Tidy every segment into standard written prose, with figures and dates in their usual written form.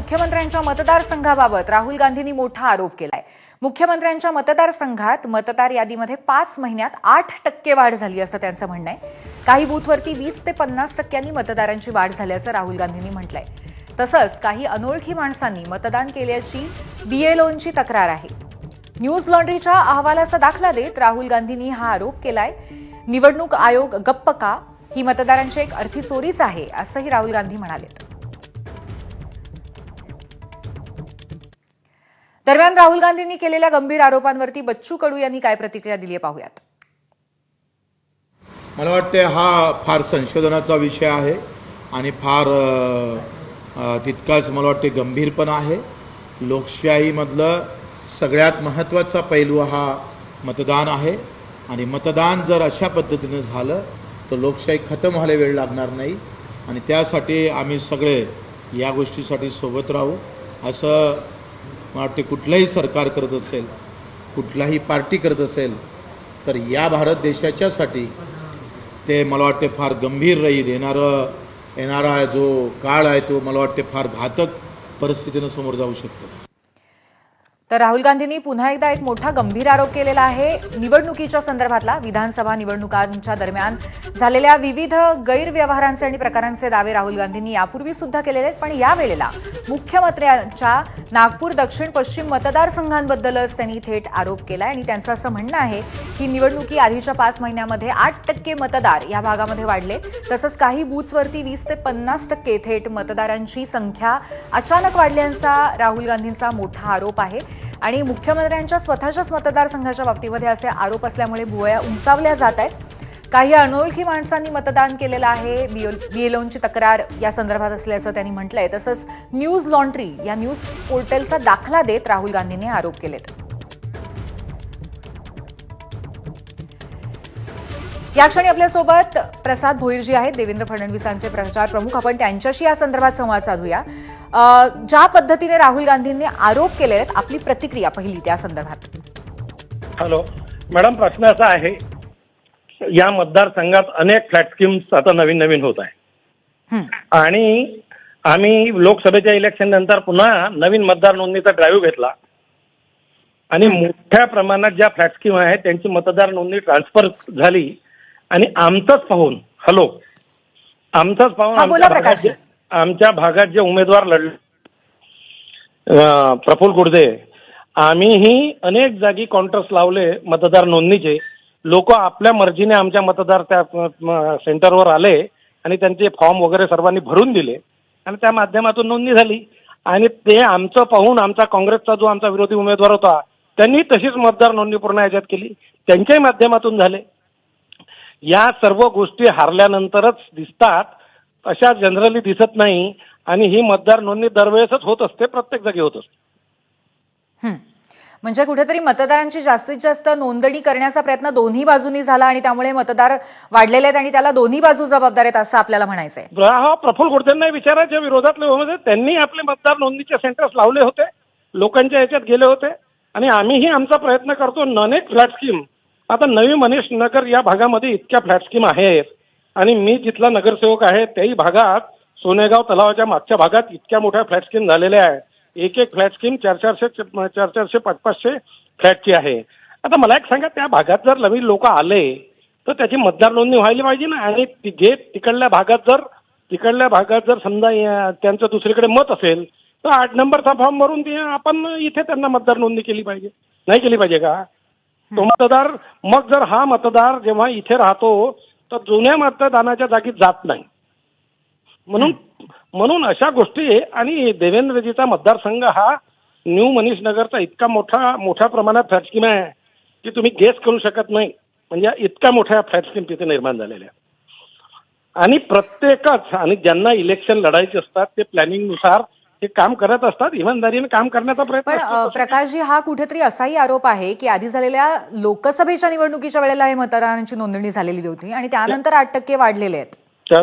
मुख्यमंत्र्यांच्या मतदारसंघाबाबत राहुल गांधींनी मोठा आरोप केलाय। मुख्यमंत्र्यांच्या मतदारसंघात मतदार यादीमध्ये 5 महिन्यात 8% वाढ झाली असं त्यांचं म्हणणं आहे। काही बूथवरती 20 ते 50% मतदारांची वाढ झाल्याचं राहुल गांधींनी म्हटलंय। तसंच काही अनोळखी माणसांनी मतदान केल्याची बीएलओंची तक्रार आहे। न्यूज लॉन्ड्रीच्या अहवालाचा दाखला देत राहुल गांधींनी हा आरोप केलाय। निवडणूक आयोग गप्प का? ही मतदारांची एक अर्थी चोरीच आहे असंही राहुल गांधी म्हणाले। दरम्यान राहुल गांधींनी केलेल्या गंभीर आरोपांवरती बच्चू कडू यांनी काय प्रतिक्रिया दिली आहे पाहूयात। मला वाटते हा फार संशोधनाचा विषय आहे आणि फार तितकाच मला वाटते गंभीर पण आहे। लोकशाहीमधलं सगळ्यात महत्त्वाचा पैलू हा मतदान आहे आणि मतदान जर अशा पद्धतीने झालं तर लोकशाही खतम व्हायला वेळ लागणार नाही आणि त्यासाठी आम्ही सगळे या गोष्टीसाठी सोबत राहू असं मला वाटते। कुठलंही सरकार करत असेल, कुठलाही पार्टी करत असेल तर या भारत देशाच्यासाठी ते मला वाटते फार गंभीर राहील। येणारा जो काळ आहे तो मला वाटते फार घातक परिस्थितीने समोर जाऊ शकतो। तर राहुल गांधींनी पुन्हा एकदा एक मोठा गंभीर आरोप केलेला आहे। निवडणुकीच्या संदर्भातला विधानसभा निवडणुकांच्या दरम्यान झालेल्या विविध गैरव्यवहारांचे आणि प्रकारांचे दावे राहुल गांधींनी यापूर्वी सुद्धा केलेले आहेत, पण यावेळेला मुख्यमंत्र्यांच्या नागपूर दक्षिण पश्चिम मतदारसंघांबद्दलच त्यांनी थेट आरोप केलाय आणि त्यांचं असं म्हणणं आहे की निवडणुकी आधीच्या 5 महिन्यामध्ये 8% मतदार या भागामध्ये वाढले। तसंच काही बूथवरती 20 ते 50% थेट मतदारांची संख्या अचानक वाढल्याचा राहुल गांधींचा मोठा आरोप आहे आणि मुख्यमंत्र्यांच्या स्वतःच्याच मतदारसंघाच्या बाबतीमध्ये असे आरोप असल्यामुळे भुवया उंचावल्या जात आहेत। काही अनोळखी माणसांनी मतदान केलेलं आहे, बीएलओंची तक्रार या संदर्भात असल्याचं त्यांनी म्हटलंय। तसंच न्यूज लॉन्ड्री या न्यूज पोर्टलचा दाखला देत राहुल गांधींनी आरोप केलेत। या क्षणी आपल्यासोबत प्रसाद भोईरजी आहेत, देवेंद्र फडणवीसांचे प्रचार प्रमुख। आपण त्यांच्याशी या संदर्भात संवाद साधूया। ज्या पद्धतीने राहुल गांधींनी आरोप केले आहेत, आपली प्रतिक्रिया पहिली त्या संदर्भात। हॅलो मॅडम, प्रश्न असा आहे, या मतदारसंघात अनेक फ्लॅट स्कीम्स आता नवीन होत आहे आणि आम्ही लोकसभेच्या इलेक्शन नंतर पुन्हा नवीन मतदार नोंदणीचा ड्राईव्ह घेतला आणि मोठ्या प्रमाणात ज्या फ्लॅट स्कीम आहेत त्यांची मतदार नोंदणी ट्रान्सफर झाली आणि आमचंच पाहून आमच्या भागात जे उमेदवार लढले, प्रफुल्ल गुर्दे, आम्हीही अनेक जागी काउंटर्स लावले मतदार नोंदणीचे। लोक आपल्या मर्जीने आमच्या मतदार त्या सेंटरवर आले आणि त्यांचे फॉर्म वगैरे सर्वांनी भरून दिले आणि त्या माध्यमातून नोंदणी झाली आणि ते आमचं पाहून आमचा काँग्रेसचा जो आमचा विरोधी उमेदवार होता त्यांनी तशीच मतदार नोंदणी पूर्ण याच्यात केली, त्यांच्याही माध्यमातून झाले। या सर्व गोष्टी हारल्यानंतरच दिसतात, अशा जनरली दिसत नाही आणि ही मतदार नोंदणी दरवेळेसच होत असते, प्रत्येक जागी होत असते। म्हणजे कुठेतरी मतदारांची जास्तीत जास्त नोंदणी करण्याचा प्रयत्न दोन्ही बाजूंनी झाला आणि त्यामुळे मतदार वाढलेले आहेत आणि त्याला दोन्ही बाजू जबाबदार आहेत असं आपल्याला म्हणायचंय। प्रफुल्ल गुर्देंना विचारायच्या विरोधातले होते, त्यांनी आपले मतदार नोंदणीचे सेंटर्स लावले होते, लोकांच्या याच्यात गेले होते आणि आम्हीही आमचा प्रयत्न करतो। अनेक फ्लॅट स्कीम आता नवी मनीष नगर या भागामध्ये इतक्या फ्लॅट स्कीम आहेत आणि मी जिथला नगरसेवक आहे त्याही भागात सोनेगाव तलावाच्या मागच्या भागात इतक्या मोठ्या फ्लॅट स्कीम झालेल्या आहेत। एक फ्लॅट स्कीम 400-500 फ्लॅटची आहे। आता मला एक सांगा, त्या भागात जर नवीन लोक आले तर त्याची मतदार नोंदणी व्हायला पाहिजे ना आणि जे तिकडल्या भागात जर समजा त्यांचं दुसरीकडे मत असेल तर 8 नंबरचा फॉर्म भरून आपण इथे त्यांना मतदार नोंदणी केली पाहिजे, नाही केली पाहिजे का? तो मतदार मग जर हा मतदार जेव्हा इथे राहतो तर जुन्या मतदानाच्या जागी जात नाही। म्हणून अशा गोष्टी आणि देवेंद्रजीचा मतदारसंघ हा न्यू मनीष नगरचा इतका मोठ्या प्रमाणात फ्लॅट स्कीम आहे की तुम्ही गेस करू शकत नाही। म्हणजे इतक्या मोठ्या फ्लॅट स्कीम तिथे निर्माण झालेल्या आणि प्रत्येकच आणि ज्यांना इलेक्शन लढायचे असतात ते प्लॅनिंगनुसार ते काम करत असतात, इमानदारीने काम करण्याचा प्रयत्न पण प्रकाशजी, हा कुठेतरी असाही आरोप आहे की आधी झालेल्या लोकसभेच्या निवडणुकीच्या वेळेला हे मतदारांची नोंदणी झालेली होती आणि त्यानंतर 8% वाढलेले आहेत।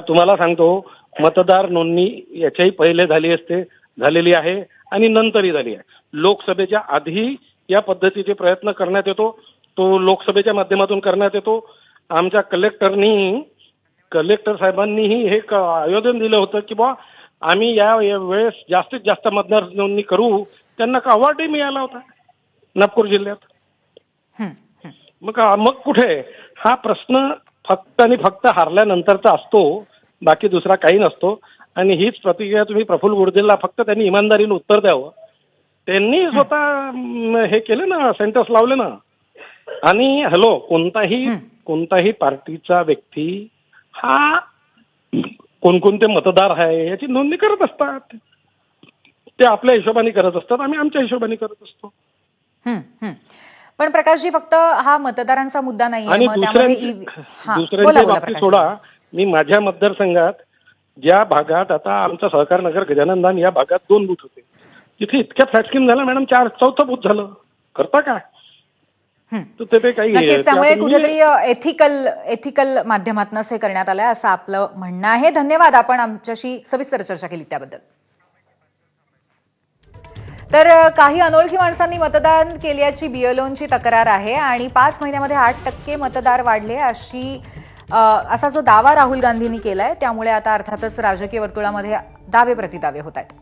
तुम्हाला सांगतो, मतदार नोंदणी याच्याही पहिले झालेली आहे आणि नंतरही झाली आहे। लोकसभेच्या आधी या पद्धतीचे प्रयत्न करण्यात येतो, तो लोकसभेच्या माध्यमातून करण्यात येतो। आमच्या कलेक्टर साहेबांनीही हे आयोजन दिलं होतं की बा आम्ही या वेळेस जास्तीत जास्त मतदार नोंदणी करू, त्यांना अवॉर्डही मिळाला होता नागपूर जिल्ह्यात. हं, हं. मग कुठे हा प्रश्न फक्त आणि फक्त हारल्यानंतरचा असतो, बाकी दुसरा काही नसतो. आणि हीच प्रतिक्रिया तुम्ही प्रफुल्ल गुर्देला फक्त त्यांनी इमानदारीने उत्तर द्यावं. त्यांनी स्वतः हे केले ना, सेंटर्स लावले ना. आणि कोणताही पार्टीचा व्यक्ती हा कोणकोणते मतदार आहे याची नोंदणी करत असतात. ते आपल्या हिशोबाने करत असतात, आम्ही आमच्या हिशोबाने करत असतो. हं, हं. पण प्रकाशजी, फक्त हा मतदारांचा मुद्दा नाहीये. आणि मग त्यामध्ये दुसऱ्यांच्या बाबतीत सोडा, मी माझ्या मतदारसंघात ज्या भागात आता आमचा सहकार नगर गजाननधाम या भागात 2 बूथ होते, तिथे इतक्या फ्लॅट स्कीम झाल्या मॅडम, 4th बूथ झालं. करता काय? तर ते काही नक्कीच, त्यामुळे कुठेतरी एथिकल माध्यमातून हे करण्यात आलंय असं आपलं म्हणणं आहे. धन्यवाद, आपण आमच्याशी सविस्तर चर्चा केली त्याबद्दल. तर काही अनोळखी माणसांनी मतदान केल्याची BLOंची तक्रार आहे आणि 5 महिन्यामध्ये 8% मतदार वाढले असा जो दावा राहुल गांधींनी केलाय, त्यामुळे आता अर्थातच राजकीय वर्तुळामध्ये दावे प्रतिदावे होत आहेत.